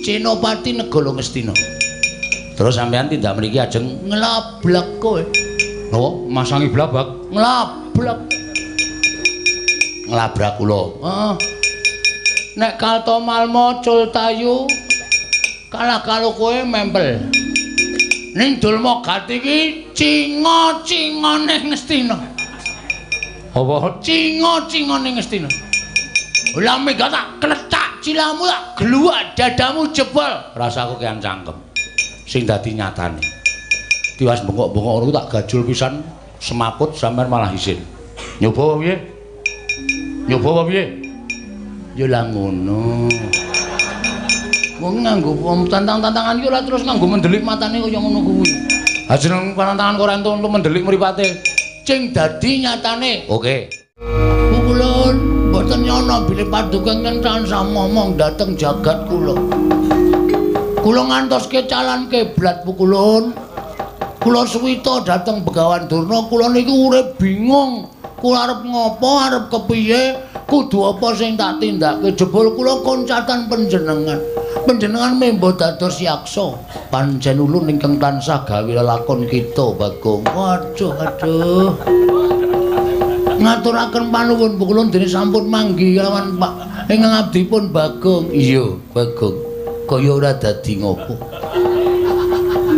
Cenopati Negara Ngastina. Terus sampean tindak mriki ajeng nglablek kowe. Napa? Masangi blabak? Nglablek. Nglabrak kula. Heeh. Nek kalto malmo cultayu kalah karo kowe mempel. Ning Dulma Gati iki cinga-cingane Ngastina. Apa? Cinga-cingane Ngastina. Lah mega tak kletak cilamu tak gluwak dadamu jebol. Rasaku kean cangkem. Sing dadi nyatane. Tiwas bengkok-bengkok ngono tak gajul pisan semaput sampean malah isin. Nyoba apa piye? Nyoba apa piye? Ya lah ngono. Wong nganggo tantang-tantangan iki ora terus nganggo mendelik matane kaya ngono kuwi. Ha jeneng pantangan kok ora entuk mendelik mripate. Sing dadi nyatane. Oke. Pukulun mboten nyono bilih paduka ngentan samomong dhateng jagat kula. Kula ngantoske calon kiblat Pukulun. Kula suwita dhateng Begawan Durna, kula niku urip bingung. Kula arep ngopo, arep kepiye, kudu apa sing tak tindakke. Jebul kula koncatan panjenengan. Panjenengan membo dados yaksa. Pancen ulun ingkang tansah gawe lelakon kita, Bagong. Aduh. Ngaturaken panuwun Pukulun dene sampun manggi kelawan Pak ingkang abdipun Bagong. Iya, Bagong. Kaya ora dadi ngopo.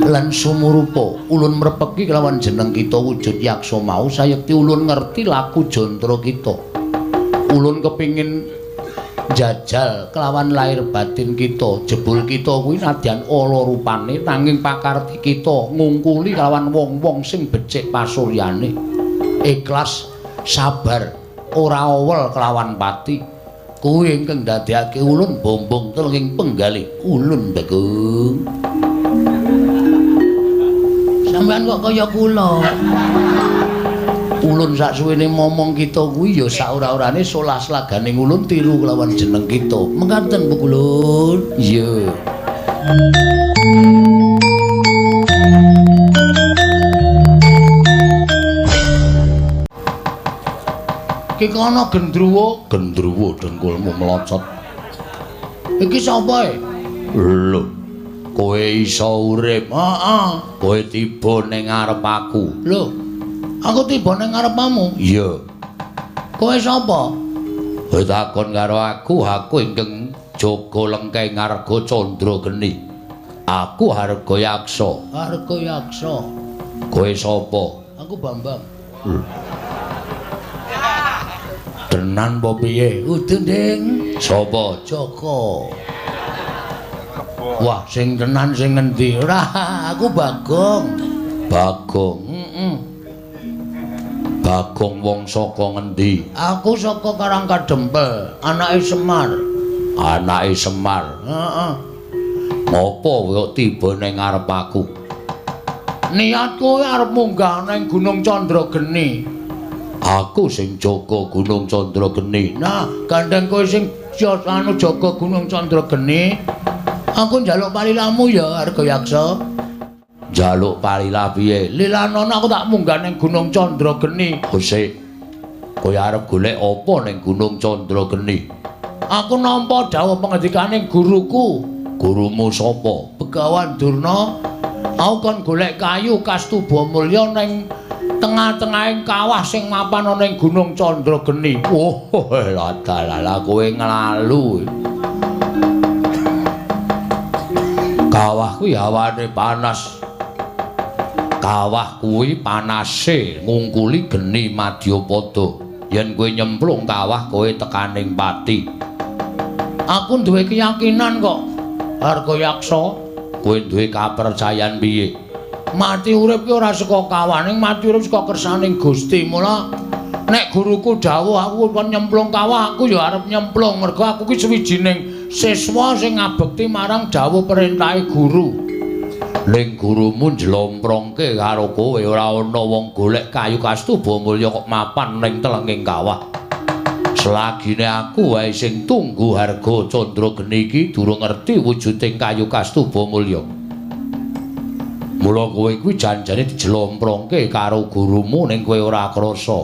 Lan sumurupa ulun mrepeki kelawan jeneng kita wujud yaksa mau sayekti ulun ngerti laku jantara kita. Ulun kepingin jajal kelawan lahir batin kita. Jebul kita kuwi nadyan ala rupane nanging pakarti kita ngungkuli kelawan wong-wong sing becik pasuryane. Ikhlas, sabar, ora awel kelawan pati. Kuwi ingkang ndadekake ulun bombong telenging penggalih ulun, Bagong. Sampeyan kok kaya kula. Ulun sak suwene momong kita kuwi ya sak ora-orane solas laganing ulun tiru kelawan jeneng kita. Mekaten Pukulun. Iya. Iki kono gendruwo dengkulmu melocot. Iki sapa e? Lho. Kowe iso urip. Heeh. Kowe tiba ning ngarep aku. Lho. Aku tiba ning ngarepmu? Iya. Kowe sapa? Kowe takon karo aku ingkang jaga lengkeng Arga Candrageni. Aku Harga Yaksa. Harga Yaksa. Kowe sapa? Aku Bambang. Tenan apa piye? Udu, Ding. Sapa? Joko. Wah, sing tenan sing ngendi? Ora, aku Bagong. Bagong. Bagong wong saka ngendi? Aku saka Karangkadempel, anake Semar. Anake Semar. Heeh. Ngopo kok tiba ning ngarep aku? Niatku arep munggah ning Gunung Candrageni. Aku sing jaga Gunung Candrageni. Nah, gandeng kowe sing jaga Gunung Candrageni. Aku njaluk palilamu ya Harga Yaksa. Njaluk palilah piye? Lilanana aku tak munggah ning Gunung Candrageni. Sik. Kowe arep golek apa ning Gunung Candrageni? Aku nampa dawuh pangendikaning guruku. Gurumu sapa? Begawan Durna. Aku kon golek kayu Kastuba Mulya ning tengah-tengahing kawah sing mapan ana ning Gunung Candrageni. Oh, lha kowe nglalu. Kawah kuwi hawane panas. Kawah kuwi panase ngungkuli geni Madyapada. Yen kowe nyemplung kawah kowe tekaning pati. Aku duwe keyakinan kok, Harga Yaksa. Kowe duwe kapercayan piye? Mati urip ki ora saka kawah, ning mati urip saka kersaning Gusti. Mula nek guruku dawuh aku kon nyemplung kawah, aku ya arep nyemplung mergo aku ki suwijining siswa sing ngabekti marang dawuh perintahe guru. Ning gurumu njlomprongke karo kowe ora ana wong golek kayu Kastuba Mulya kok mapan ning telenging kawah. Selagine aku wae sing tunggu Harga Candrageni iki durung ngerti wujuding kayu Kastuba Mulya. Mula kowe kuwi janjane dijlomprongke karo gurumu ning kowe ora krasa.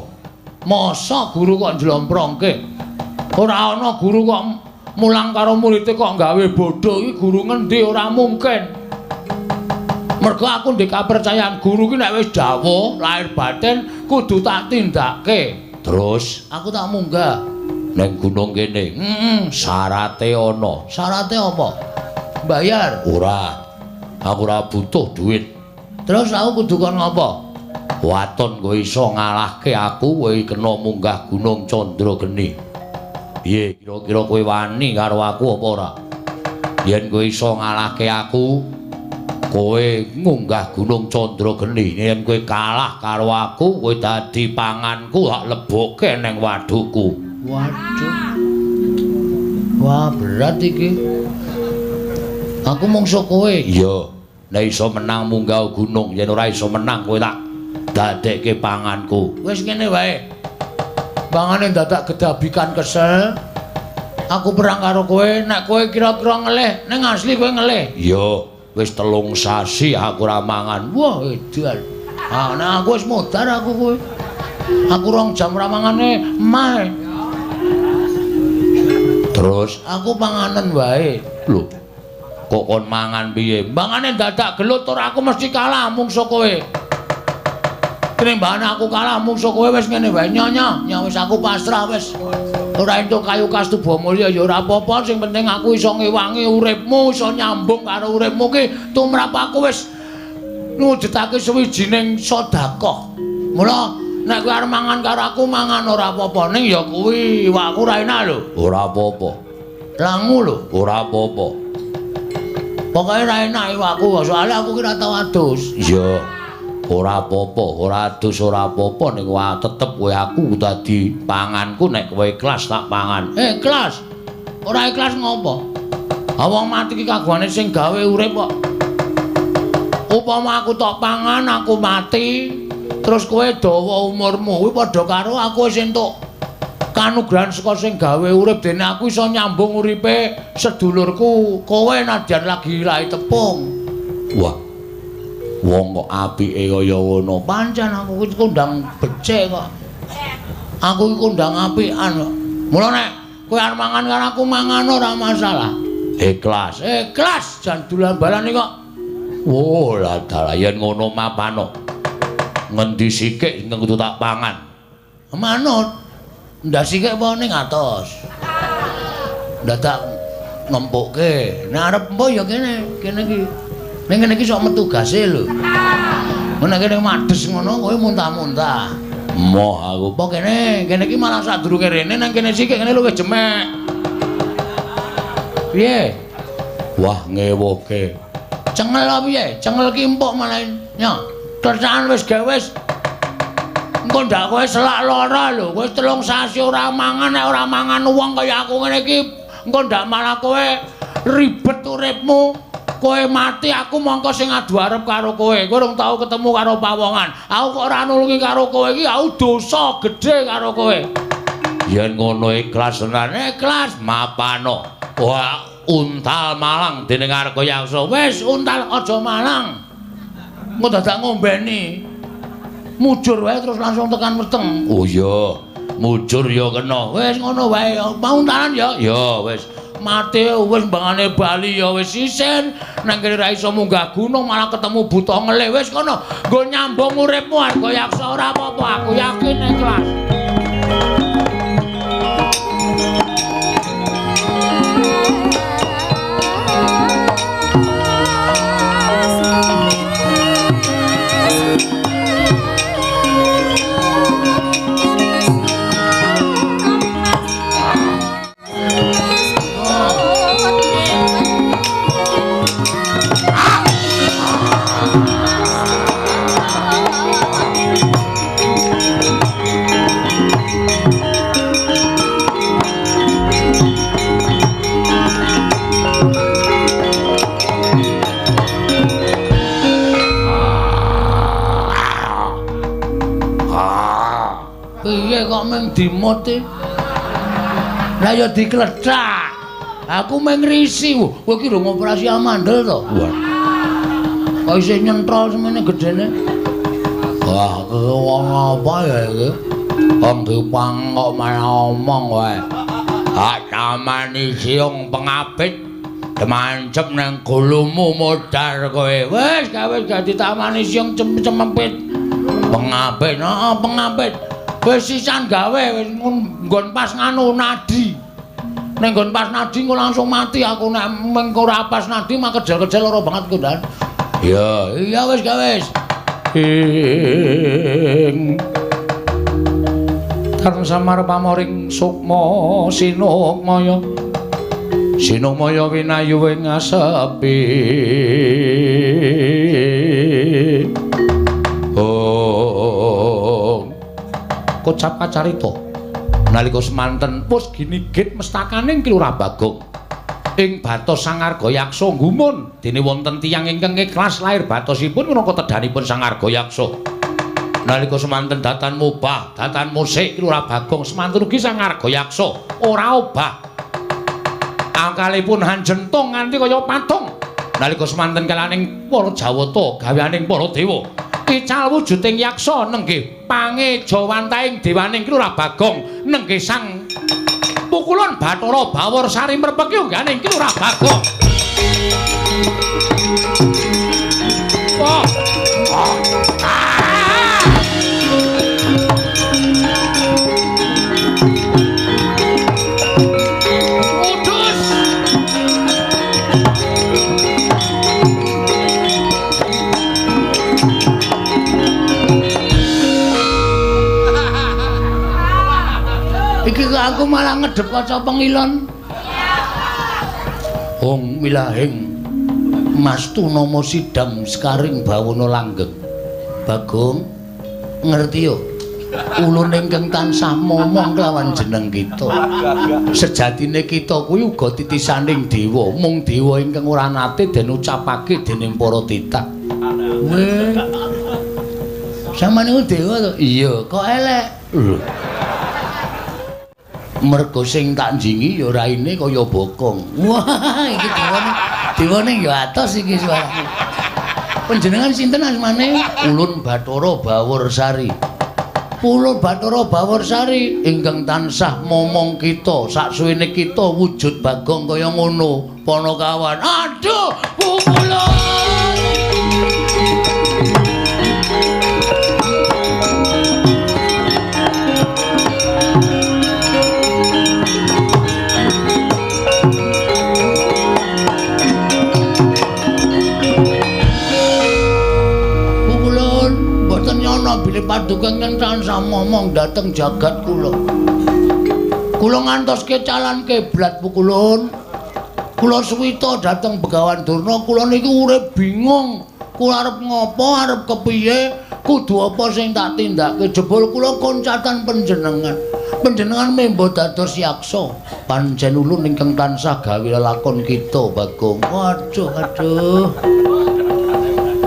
Masa guru kok njlomprongke? Ora ana guru kok mulang karo muridé kok gawe bodho iki guru ngendi ora mungkin. Mergo aku ndek kapercayaan guru ki nek wis dawuh lahir batin kudu tak tindakke. Terus aku tak munggah ning gunung kene. Syarate ana. Syarate apa? Bayar. Ora. Aku ora butuh duit. Terus aku kudu kon ngopo? Waton kowe iso ngalahke aku kowe kena munggah Gunung Candrageni. Piye kira-kira kowe wani karo aku apa ora? Yen kowe iso ngalahke aku, kowe munggah Gunung Candrageni. Yen kowe kalah karo aku, kowe dadi panganku tak lebokke ning wadhuku. Waduh. Wah, berat iki. Aku mungsuh kowe. Iya. Nek iso menang munggah gunung, yen ora iso menang kowe tak dadekke panganku. Wis ngene wae. Bangane dadak gedabikan kesel. Aku perang karo kowe, nek kowe kira-kira ngelih, ning asli kowe ngelih. Iya, wis 3 sasi aku ora mangan. Wah, edan. Ah, nek aku wis modar aku kowe. Aku 2 jam ora mangane mae. Terus aku panganen wae. Lho. Kok kon mangan piye? Mangane dadak gelut tur aku mesti kalah mungsuh kowe. Tinimbangane aku kalah mungsuh kowe wis ngene wae nyonya, wis aku pasrah wis. Ora entuk kayu kastuba mulya ya ora apa-apa, sing penting aku iso ngewangi uripmu, iso nyambung karo uripmu ki tumrap aku wis ngujudake suwijining sedekah. Mula nek kowe arep mangan karo aku mangan ora apa-apa, ning ya kuwi iwakku ora enak lho. Ora apa-apa. Langu lho, ora apa-apa. Pokoke ora enak iwakku, soalnya aku ki ora tau adus. Iya. Ora apa-apa, ora adus ora apa-apa ning tetep kowe aku dadi panganku nek kowe ikhlas tak pangan. Ikhlas. Ora ikhlas ngopo? Wong mati ki kagungane sing gawe urip kok. Upama aku tok pangan, aku mati, terus kowe dawa umurmu, kuwi padha karo aku wis entuk kanugrahan saka sing gawe urip dene aku iso nyambung uripe sedulurku. Kowe nadyan lagi lahi tepung. Wah. Wong kok apike kaya ngono. Pancen aku iki kondang becik kok. Aku iki kondang apikan kok. Mula nek kowe arep mangan karo aku mangan ora masalah. Ikhlas, ikhlas jan dolan-balan iki kok. Oh, lah dalah yen ngono mapano. Ngendi sikik sing kudu tak pangan? Manut. Ndak sikik apa ning atos. Dadak nempukke. Nek arep empo ya kene iki. Ning kene iki sok metu gase lho. Nek kene madhes ngono kowe muntah-muntah. Moh aku apa kene iki malah sadurunge rene nang kene sik kene luwih jemek. Piye? Wah ngewuhke. Cengel apa piye? Cengel ki empuk malah nya. Kerjaan wis gawe wis. Engko ndak kowe selak lara lho. Kowe 3 sasi ora mangan nek ora mangan wong kaya aku ngene iki engko ndak malah kowe ribet uripmu. Kowe mati aku mongko sing adu arep karo kowe. Kowe urung tau ketemu karo pawongan. Aku kok ora nulungi karo kowe iki aku dosa gedhe karo kowe. Yen ngono ikhlas tenan, ikhlas mapano. Wah, untal malang dening Arga Yaksa. Wis untal aja malang. Engko dadak ngombeni. Mujur wae terus langsung tekan weteng. Oh iya, mujur ya kena. Wis ngono wae. Pauntalan ya. Ya wis. Mati wis mbangane bali ya wis isin nang kene ra iso munggah gunung malah ketemu buta ngelih wis kono nggo nyambung uripmu Arga Yaksa ora apa-apa aku yakin ikhlas. Kok meng dimut e. Lah ya diklethak. Aku meng risi. Kowe iki rung operasi amandel to? Wah. Kok isih nyentrol semene gedene? Wah, wong apa ya iki? Wong dipang kok malah omong wae. Tamani siung pengapit demancep nang gulumu modar kowe. Wis gawe dadi tamani siung cempet pengapit. Heeh, pengapit. Wis sisan gawe wis nggon pas nganu nadi. Ning nggon pas nadi engko langsung mati aku nek mengko ora pas nadi mah kejel-kejel ora banget ku Dan. Iya wis gawe. Tareng samar pamoring sukma sinukmaya sinukmaya winayu ing asepi kocap kacarita nalika semanten pus ginigit mestakaning Kilurah Bagong ing batos Sangarga Yaksa gumun dene wonten tiyang ingkang ikhlas lahir batosipun minangka tedhanipun Sangarga Yaksa. Nalika semanten datan mubah, datan musik Kilurah Bagong semanten ugi Sangarga Yaksa ora obah. Angkalipun hanjentung nganti kaya patung. Nalika semanten kalaning para Jawata gaweaning para dewa. Ical wujuding yaksa nenggih pangejawantaing dewaning Kilurah Bagong nenggih sang pukulun Bathara Bawarsari mrepeki ungganing Kilurah Bagong. Iki aku malah ngedep kaca pengilon. Hong milahing Mas Tunama sidam sekaring bawana langgeng. Bagong ngerti yo. Ulun ingkang tansah momong kelawan jeneng kita. Sejatine kita kuwi uga titisaning dewa, mung dewa ingkang ora nate den ucapake dening para titah. Weh. Samane ku dewa to? Iya, kok elek. Mergo sing tak njingi ya raine kaya bokong. Wah, iki dewane ya atos iki suarane. Panjenengan sinten asmane? Ulun Bathara Bawarsari. Ulun Bathara Bawarsari ingkang tansah momong kita saksuwene kita wujud Bagong kaya ngono. Panakawan. Aduh, pukulun. Bilih paduka ingkang tansah momong dhateng jagat kula. Kula ngantoske calan kiblat pukulun. Kula suwita dhateng Begawan Durna, kula niku urip bingung. Kula arep ngopo, arep kepiye, kudu apa sing tak tindake. Jebul kula koncatan panjenengan. Panjenengan membo dados yaksa. Pancen ulun ingkang tansah gawe lakon kita, Bagong. Waduh.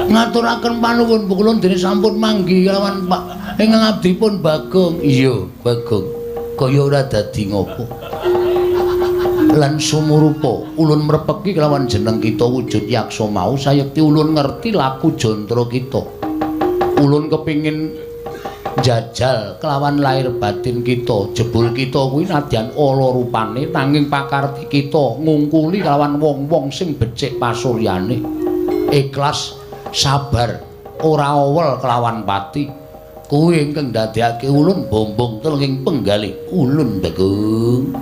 Ngaturaken panuwun pukulun dene sampun manggi kelawan Pak ingkang abdipun Bagong. Iya, Bagong. Kaya ora dadi ngopo. Lan sumurupa ulun mrepeki kelawan jeneng kita wujud yaksa mau sayekti ulun ngerti laku jantra kita. Ulun kepingin jajal kelawan lahir batin kita. Jebul kita kuwi nadyan ala rupane nanging pakarti kita ngungkuli kelawan wong-wong sing becik pasuryane. Ikhlas sabar ora awel kelawan pati kuwi ingkang ndadekake ulun bombong telenging penggalih ulun Bagong.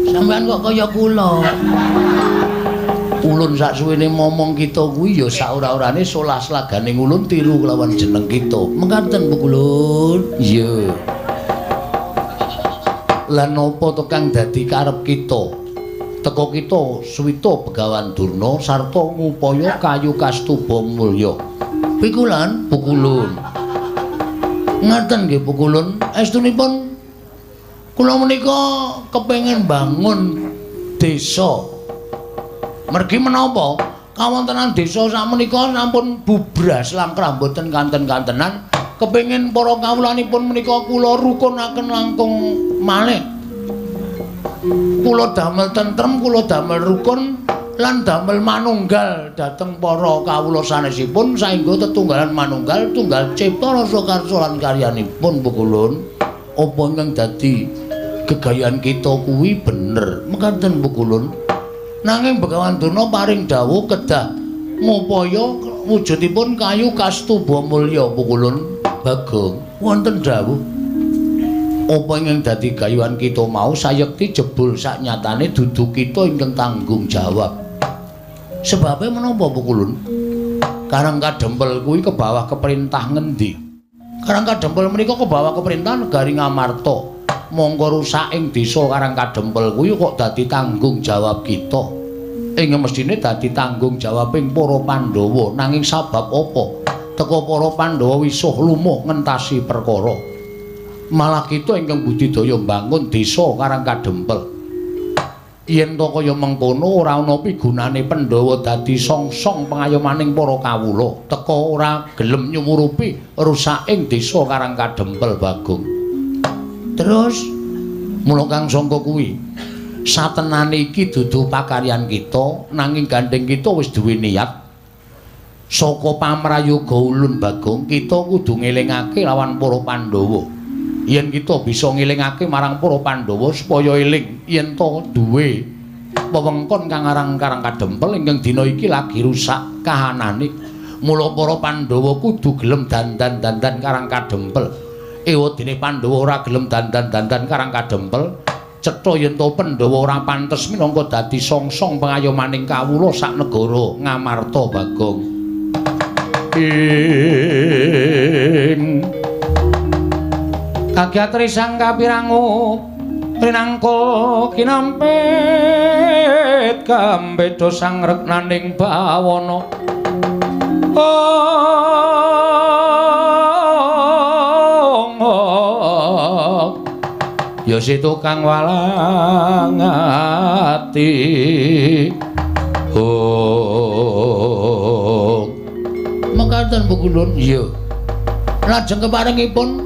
Sampeyan kok kaya kula. Ulun saksuwene momong kita kuwi ya saora-orane solas laganing ulun tiru kelawan jeneng kita. Mengkaten pukulun. Iya. Lan napa to kang dadi karep kita? Teko kita suwita Begawan Durna sarta ngupaya kayu kastuba mulya. Pikulan pukulun. Ngaten nggih pukulun, estunipun kula menika kepengin bangun desa. Mergi menapa kawontenan desa sakmenika sampun bubras langkrah boten kanten-kantenan. Kepengin para kawulanipun menika kula rukunaken langkung malih. Kula damel tentrem, kula damel rukun lan damel manunggal dhateng para kawula sanesipun saengga tetunggalan manunggal tunggal cipta rasa karsa lan karyanipun pukulun. Apa ingkang dadi Gegayaan kita kuwi bener mekaten Pukulun. Nanging Begawan Durna paring dawuh kedah ngupaya wujudipun kayu Kastuba Mulya Pukulun. Bagong wonten dawuh apa ingkang dadi gayuhan kita mau sayekti jebul saknyatane dudu kita ingkang tanggung jawab. Sebabe menapa Pukulun? Karang Kadempel kuwi ke bawah keperintah ngendi? Karang Kadempel menika ke bawah keperintah Negari Ngamarta. Monggo rusak ing desa Karang Kadempel kuwi kok dadi tanggung jawab kita. Ing mestine dadi tanggung jawabing para Pandhawa, nanging sabab apa? Teka para Pandhawa wisuh lumuh ngentasi perkara. Malah kita ingkang budidaya mbangun desa Karang Kadempel. Yen to kaya mengkono ora ana pigunane Pandhawa dadi songsong pengayomaning para kawula, teka ora gelem nyumurupi rusak ing desa Karang Kadempel Bagong. Terus mula kang sangka kuwi satenane iki dudu pakaryan kita, nanging gandeng kita wis duwe niat saka pamrayoga ulun Bagong. Kita kudu ngelingake lawan para Pandhawa. Yen kita bisa ngelingake marang para Pandhawa supaya eling yen to duwe wewengkon kang aran Karang Kadempel ingkang dina iki lagi rusak kahanane. Mula para Pandhawa kudu gelem dandan-dandan Karang Kadempel. Ewadene Pandhawa ora gelem dandan-dandan Karang Kadempel, cetha yen to Pandhawa ora pantes minangka dadi songsong pengayomaning kawula sak negara Ngamarta Bagong. Kagyat risang kapirangu rinangkul kinampit kambeda sang reknaning bawana. Ya si tukang walang ati. Mekaten Pukulun. Iya. Lajeng keparingipun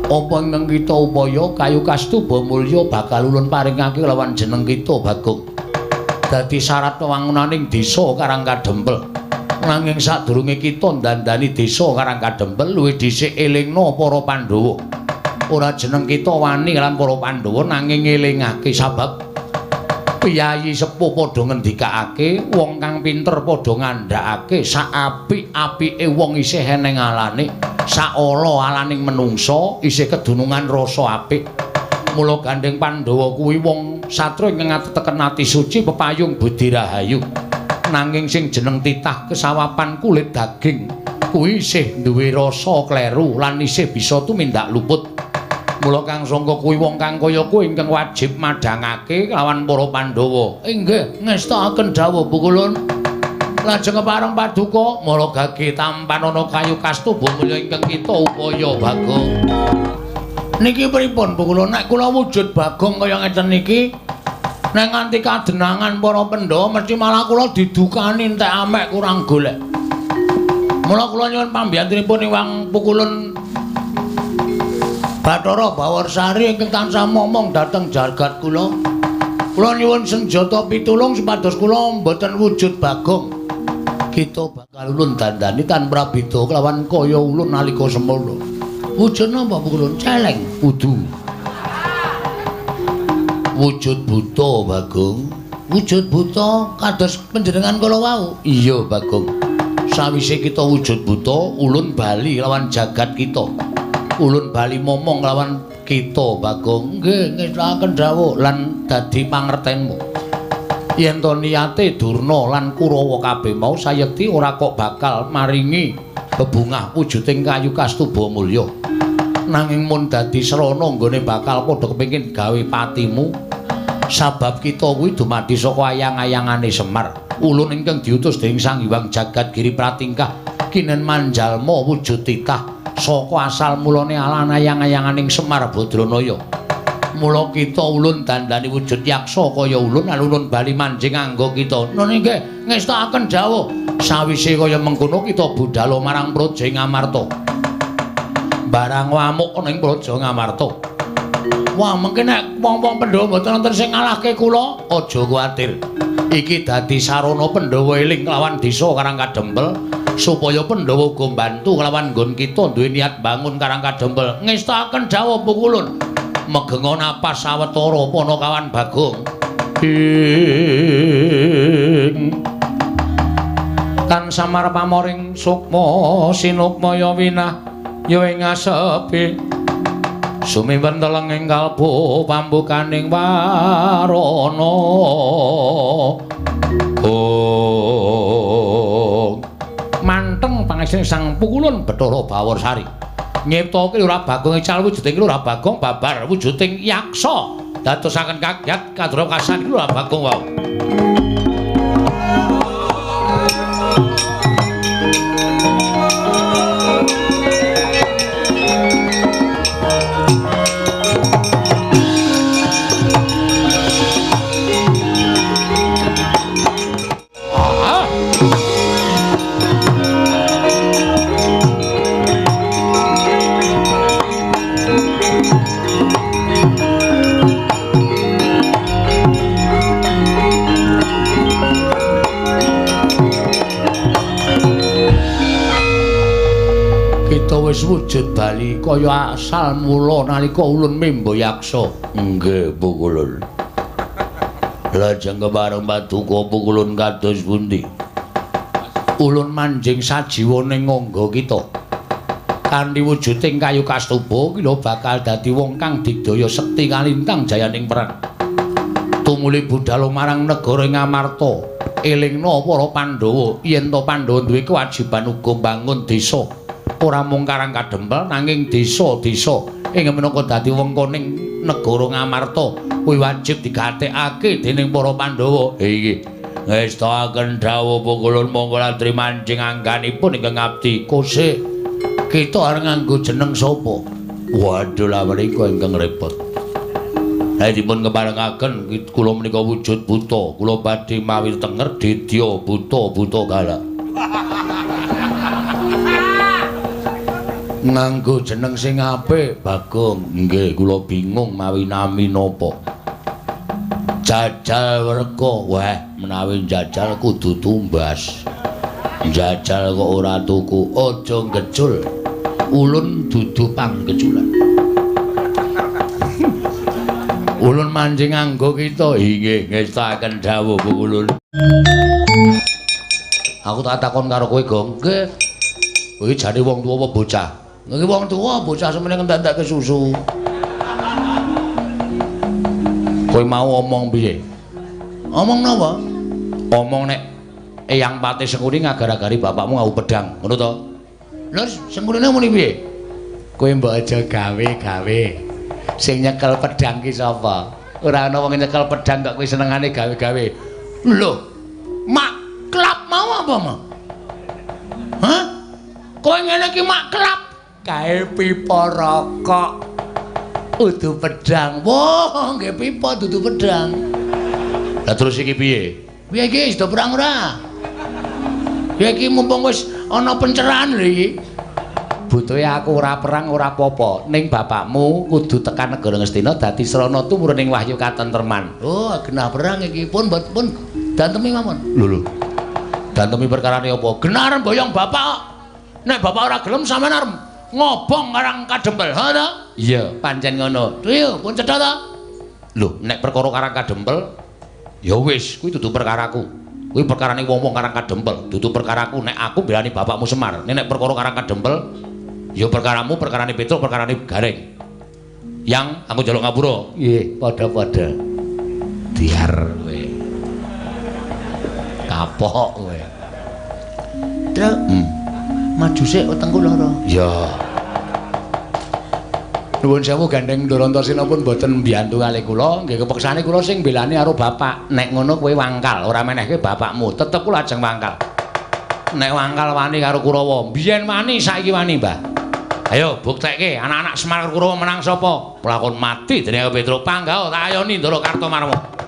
apa ingkang kita upaya kayu Kastuba Mulya bakal ulun paringake lawan jeneng kita Bagong. Dadi syarat wangunaning desa Karang Kadempel. Nanging sadurunge kita ndandani desa Karang Kadempel luwih dhisik elingna para Pandhawa. Ora jeneng kita wani lan para Pandhawa nanging ngelingake sabab piyayi sepuh padha ngendikake, wong kang pinter padha ngandhakake sak apik-apike wong isih eneng alane. Saala alaning menungsa isih kedunungan rasa apik. Mula gandeng Pandhawa kuwi wong satra ingkang ngateken ati suci pepayung budi rahayu. Nanging sing jeneng titah kesawapan kulit daging kuwi isih duwe rasa kleru lan isih bisa tumindak luput. Mula kang sangka kuwi wong kang kaya kuwi ingkang wajib madhangake lawan para Pandhawa. Inggih, ngestakaken dawuh Pukulun. Lajeng kepareng paduka mara gage tampan ana kayu Kastuba Mulya ingkang kita upaya Bagong. Niki pripun Pukulun? Nek kula wujud Bagong kaya ngeten niki, nek nganti kadenangan para Pandhawa mesti malah kula didukani entek amek kurang golek. Mula kula nyuwun pambiyantunipun Iwang Pukulun Bathara Bawarsari ingkang tansah momong dhateng jagat kula. Kula nyuwun senjata pitulung supados kula mboten wujud Bagong. Kita bakal ulun dandani tanpa beda kelawan kaya ulun nalika semana. Wujud napa Pukulun? Celeng kudu. Wujud buta Bagong. Wujud buta kados panjenengan kala wau. Iya Bagong. Sawise kita wujud buta, ulun bali lawan jagat kita. Ulun bali momong lawan kita Bagong. Nggih, ngestakaken dawuh lan dadi pangertenmu. Yen to niyate Durna lan Kurawa kabeh mau sayekti ora kok bakal maringi bebungah wujuding kayu Kastuba Mulya. Nanging mun dadi srana nggone bakal padha kepengin gawe patimu. Sabab kita kuwi dumadi saka ayang-ayangane Semar. Ulun ingkang diutus dening Sang Hyang Jagat Giri Pratingkah kinen manjalma wujud titah saka asal mulane alan ayang-ayanganing Semar Badranaya. Mula kita ulun dandani wujud yaksa kaya ulun alun bali manjing angga kita. Nun nggih ngestakaken dawuh sawise kaya mengkono kita budhal marang Praja Ngamarta. Barang wamuk ning Praja Ngamarta. Wah, mengke nek wong-wong Pandhawa mboten wonten sing ngalahke kula, aja kuwatir. Iki dadi sarana Pandhawa eling lawan desa Karang Kadempel supaya Pandhawa uga mbantu kelawan nggon kita duwe niat bangun Karang Kadempel. Ngestakaken dawuh Pukulun. megenga napas sawetara Panakawan Bagong kan samar pamoring sukma sinukmaya winah ya ing asepi sumiben teleng ing kalbu pambukaning warana manteng pangesing Sang Pukulun Bathara Bawarsari nyiptake ora Bagong ical wujuding ora Bagong babar wujuding yaksa dadosaken kagyat kadra kasan ora Bagong wau wis wujud bali kaya asal mula nalika ulun mimba yaksa. Nggih, Pukulun. Lajeng kepareng paduka Pukulun kados pundi? Ulun manjing sajiwaning ngangga kita. Kanthi wujuding kayu kastuba kila bakal dadi wong kang digdaya sekti kalintang jayaning perang. Tumuli budhal marang negara ing Amarta. Elingna para Pandhawa yen to Pandhawa duwe kewajiban uga mbangun desa. Ora mung Karang Kadempel nanging desa-desa ing menapa dadi wengkoning negara Ngamarta kuwi wajib digatekake dening para Pandhawa. Iki ngestaken dawuh Pukulun monggo latri manjing angganipun ingkang ngabdi. Kosih kita arep nganggo jeneng sapa? Waduh la menika ingkang repot. Dipun keparengaken kula menika wujud buta, kula badhe mawi tenger dedya buta galak. Nganggo jeneng sing apik Bagong. Nggih kula bingung mawi nami napa. Jajal Werka. Wah, menawi jajal kudu tumbas. Jajal kok ora tuku, aja ngecul. Ulun dudu panggeculan. Ulun manjing nganggo kita. Inggih ngestaken dawuh Pukulun. Aku tak takon karo kowe, Gong. Nggih. Kowe jane wong tuwa apa bocah? Nggih wong tuwa bocah semene ngentek-entekke susu. Kowe mau omong piye? Omong napa? Omong nek Eyang Pati Sengkuni ngagar-agari bapakmu ngau pedang, ngono to? Lha Sengkunine muni piye? Kowe mbok aja gawe-gawe. Sing nyekel pedang ki sapa? Ora ana wong nyekel pedang kok kowe senengane gawe-gawe. Lho, mak klap mau apa, Mak? Hah? Kowe ngene iki mak klap kae pipa rokok udu pedang. Wah, nggih pipa dudu pedang. Lah terus iki piye? Piye iki do perang ora? Ya iki mumpung wis ana pencerahan lho iki. Butuhe aku ora perang ora apa-apa, ning bapakmu kudu tekan negara Ngastina dadi srana tumurning wahyu katentreman. Oh, genah perang iki pun dantemi mawon. Lho. Dantemi perkarane apa? Genar boyong bapak. Nek bapak ora gelem sampean arep ngobong Karang Kadempel, ha ta? Iya, pancen ngono. Yo, pun cedhak ta? Lho, nek perkara Karang Kadempel ya wis, kuwi dudu perkaraku. Kuwi perkarane wong-wong Karang Kadempel, dudu perkaraku. Nek aku belani bapakmu Semar. Nek perkara Karang Kadempel ya perkaramu, perkarane Petruk, perkarane Gareng. Yang aku njaluk ngapura. Nggih, padha-padha. Diar kowe. Kapok kowe. Truk. Maju sik wetengku lara. Ya. Nuwun sewu Gandeng Ndarantasena pun boten mbiyantu kalih kula, nggih kepeksane kula sing belani karo bapak. Nek ngono kowe wangkal, ora menehke bapakmu, tetep kula ajeng wangkal. Nek wangkal wani karo Kurawa, biyen wani saiki wani, Mbah. Ayo buktekke anak-anak Semar karo Kurawa menang sapa? Pelakon mati dening Petruk Panggawa tak ayoni Ndara Kartomarma.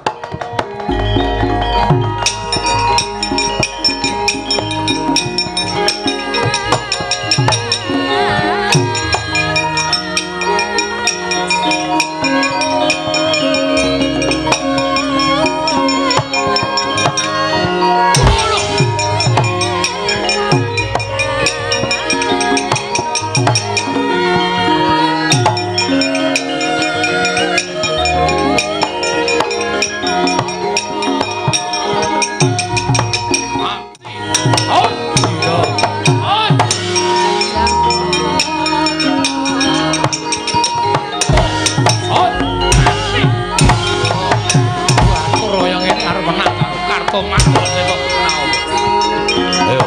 Mato sing kok kenal. Ayo.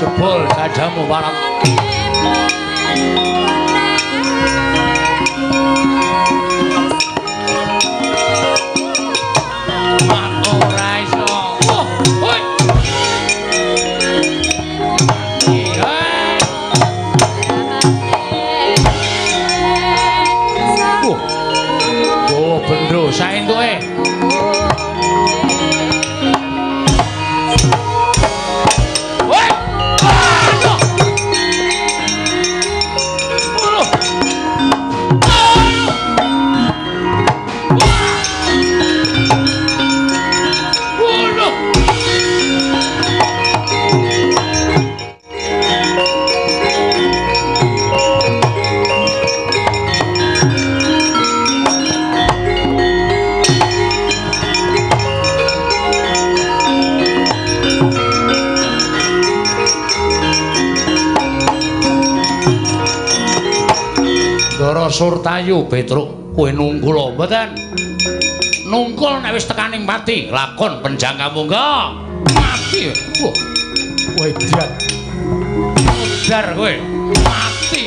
Jebol sadamu warat mat ora iso hoi bendro saentuke Surtayu Petruk kowe nungkul mboten nungkul nek wis tekaning pati lakon penjangka monggo mati kowe edan udar kowe mati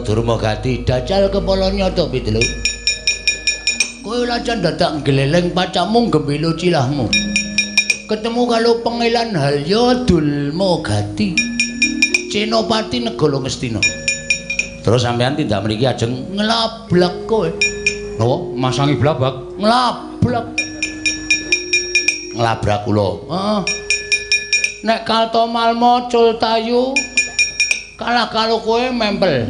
Durmagati dacal kepala nyata Pitelu. Kowe lajan dadak gleleng pacamu gembilo cilahmu. Ketemu karo Pengilan Halya Durmagati. Cenopati Negara Ngastina. Terus sampean tindak mriki ajeng nglablak kowe. Napa masangi blabak? Nglablak. Nglabrak kula. Heeh. Nek Kaltomalma Cultayu kalah karo kowe mempel.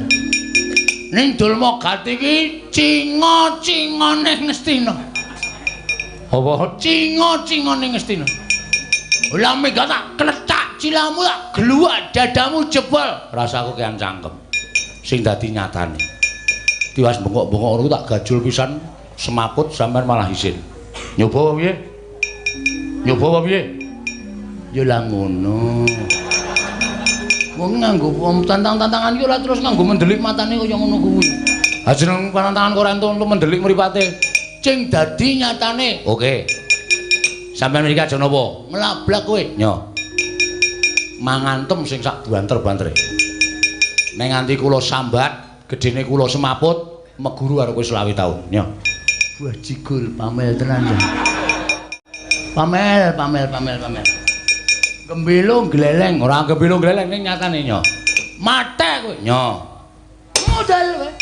Ning Durmagati iki cinga-cingane Ngastina. Apa cinga-cinga ning Ngastina. Lah mega tak kletak cilamu tak gluwak dadamu jebol. Rasaku kean cangkem. Sing dadi nyatane. Tiwas bengok-bengok ngono tak gajul pisan semaput sampean malah isin. Nyoba piye? Nyoba piye? Ya lah ngono. Wong nganggo tantang-tantangan iki ora terus nganggo mendelik matane kaya ngono kuwi. Ha jeneng pantangan kok ora entuk mendelik mripate. Cing dadi nyatane. Oke. Sampeyan mriki aja napa? Mlablak kowe. Nyo. Mangantem sing sak banter-bantere. Ning nganti kula sambat, gedene kula semaput, meguru karo kowe 20 taun. Nyo. Buah jigul pamel tenan ya. Pamel. Gembelo gleleng, ora gembelo gleleng ning nyatane nyo. Mate kowe. Nyo. Modal kowe.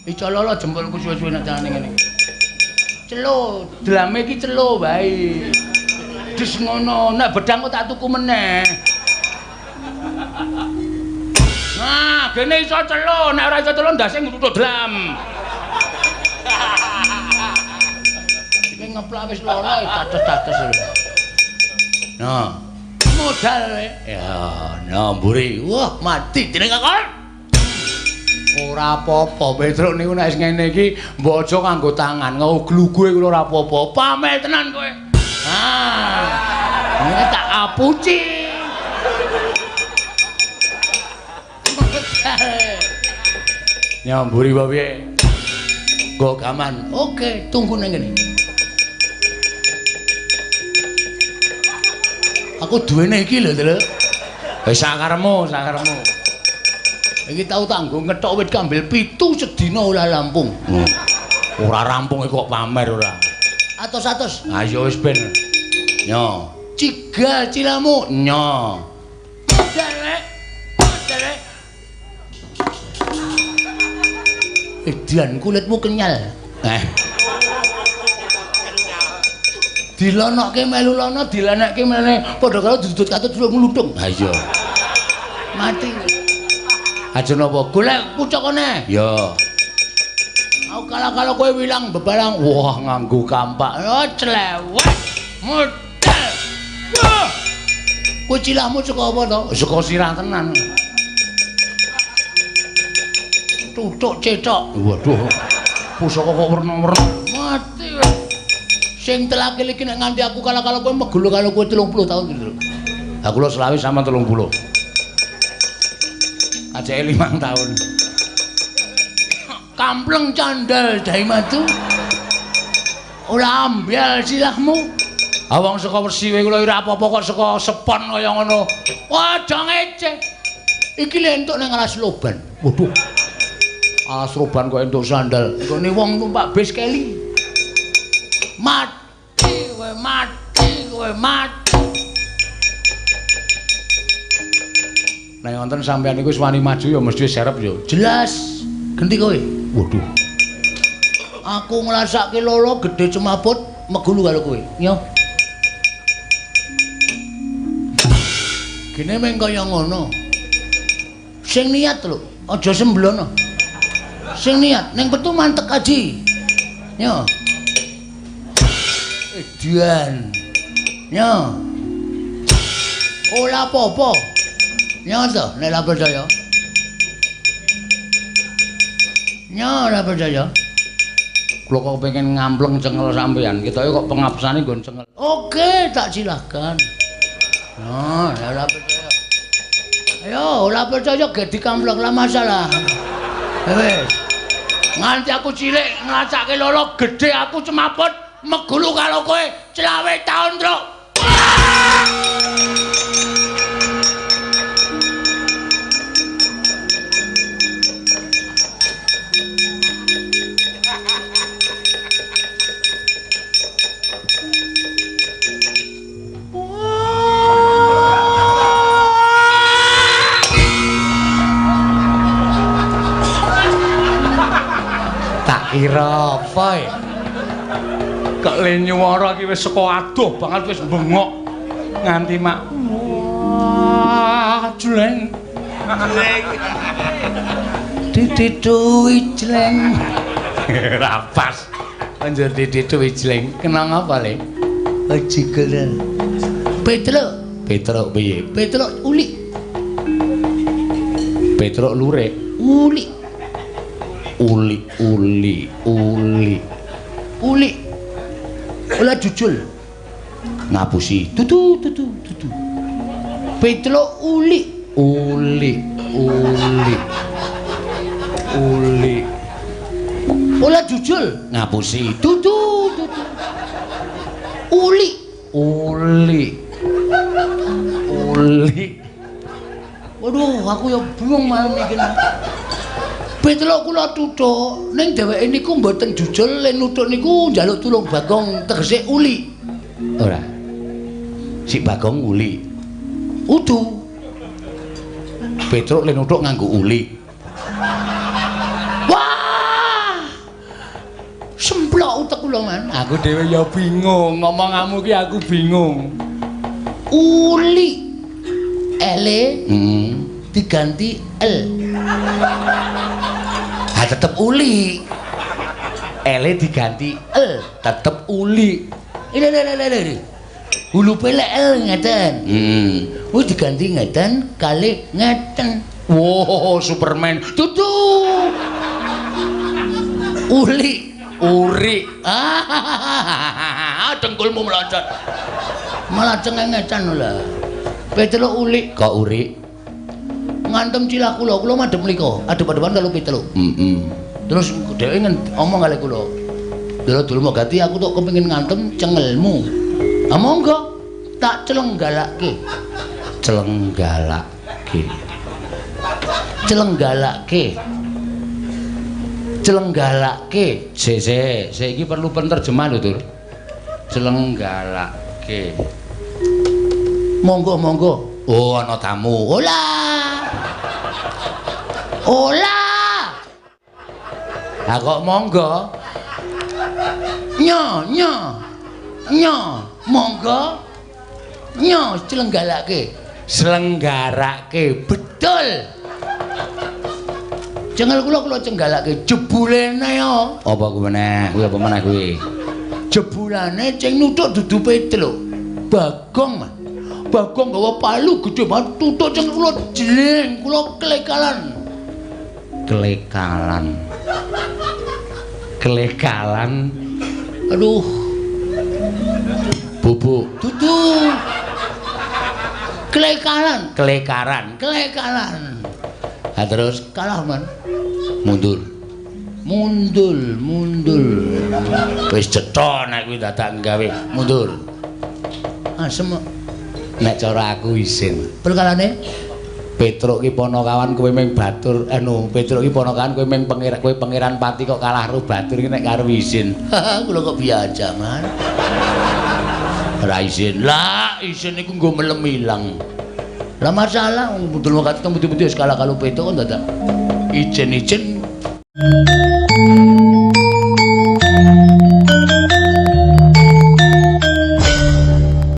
Icololo jempolku suwe-suwe nek carane ngene. Celo, drame iki celo bae. Dis ngono, nek bedang kok tak tuku meneh. Nah, gene iso celo, nek ora iso celo ndase ngutut dlam. Iki ngeplak wis loro tates-tates. Nah, modal kowe. Ya, nah mburi. Wah, mati jeneng kakon. Ora apa-apa, Petruk niku nek ngene iki mbok aja kanggo tangan, nggo glugue kuwi ora apa-apa. Pamel tenan kowe. Ah. Ini tak apuci. Nyamburi apa piye? Nggo gaman. Oke, tunggu nang kene. Aku duwene iki lho, Lho. Wis sakaremu. Iki tau tanggo ngethok wit kambil 7 sedina ora rampung. Ora rampung kok pamer ora. Atos-atos. Ha ya wis ben. Nyo. Cigal cilamu. Nyo. Derek. Edian kulitmu kenyal. Dilonokke melu lono, dilenekke meneh padha karo dudut katut ngluthung. Ha iya. Mati. Aja napa golek pucukane. Ya. Aku kala-kala kowe wilang bebarang, wah nganggo kampak. Oh clewek. Model. Wah. Kowe cilahmu saka apa to? Saka sirah tenan. Tutuk cetok. Waduh. Pusaka kok werna-werna. Mati. Sing telake iki nek nganti aku kala-kala kowe megulu karo kowe 30 tahun gitu. Ha kula 20 sama 30. Ajake 5 tahun. Kampleng candal dai matu. Ora ambyal silahmu. Ha wong saka Wesi kowe kula ora apa-apa kok saka Sepon kaya ngono. Aja ngeceh. Iki lek entuk ning alas loban. Waduh. Alas loban kok entuk sandal. Ngene wong numpak bis keli. Mati kowe mati. Nek wonten sampeyan iku wis wani maju ya mesti serep ya. Jelas. Genti kowe. Waduh. Aku ngrasake lolo gedhe cemaput megulu karo kowe. Yo. Gene meng kaya ngono. Sing niat lho, aja semblono. Sing niat ning petu mantek aji. Yo. Edian. Yo. Ora apa-apa. Nyo to, nek ora percaya. Nyo ora percaya. Kula kok pengen ngampleng cengel sampean, ketoke kok pengabsane nggon cengel. Oke, tak silahkan. Nah, nek ora percaya. Ayo, ora percaya ge dikampleng lah masalah. Wis. Nganti aku cilik nglacake lolo gedhe aku cemaput megulu karo kowe 20 taun, Truk. Kira apa ya? Kok le nyuwara iki wis saka adoh banget wis bengok nganti mak. Wah, jleng. Dititui jleng. Ora pas. Anjur didit wijleng. Kenang apa le? Aji kenal. Petruk. Petruk piye? Petruk uli. Petruk lurek. Uli. Uli. Ola jujul. Ngapusi. Tutu. Petruk uli. Ola jujul. Ngapusi. Tutu. Uli. Waduh, aku ya bingung malam iki. Petruk kula tuthuk, ning dheweke niku mboten jujul, len nuthuk niku njaluk tulung Bagong tegese uli. Ora. Si Bagong uli. Udu. Petruk len nuthuk nganggo uli. Wah! Semplok utek kula man. Aku dhewe ya bingung, ngomonganmu ki aku bingung. Uli. L diganti L. Tetep uli. L diganti L, tetep uli. Ini. Hulu pelek L ngeten. Wis diganti ngeten kali ngeten. Wow, Superman. Tutu. Uri. Dengkulmu meloncat. Malah cengengecan lho. Petruk uli kok uri ngantem cilah kula madhep mlika adep-adepan karo Petruk. Terus dheweke ngomong kali kula. Dulu mau ganti aku tok kepengin ngantem cengelmu. Ah monggo tak celenggalake. Sik iki perlu penerjemah lho, Dur. Celenggalake. Monggo. Oh, ana tamu. Ola. Ha kok monggo? Nyo. Monggo. Nyo selenggarake. Betul. Cengel kula cenggalake jebulene yo. Apa kuwi meneh? Kuwi apa meneh kuwi? Jebulane ceng nuthuk dudu Petruk. Bagong. Bagong gawa palu gede banget tutuk ceng kula jling, kula klekalan. Aduh. Bubuk. Tutu. Klekaran. Ha terus kalah man. Mundur. Wis cetha nek kuwi dadak gawe mundur. Asem nek cara aku isin. Perkalane Petruk ki ponokawan kowe ming batur Petruk ki ponokawan kowe ming pangeran pati kok kalah karo batur ki nek karo isin. Kula kok biasa, Man. Ora isin. Lah, isin iku nggo melem ilang. Lah masalah budul wakat temu-temu wis kalah karo Petruk kok dadak ijen-ijen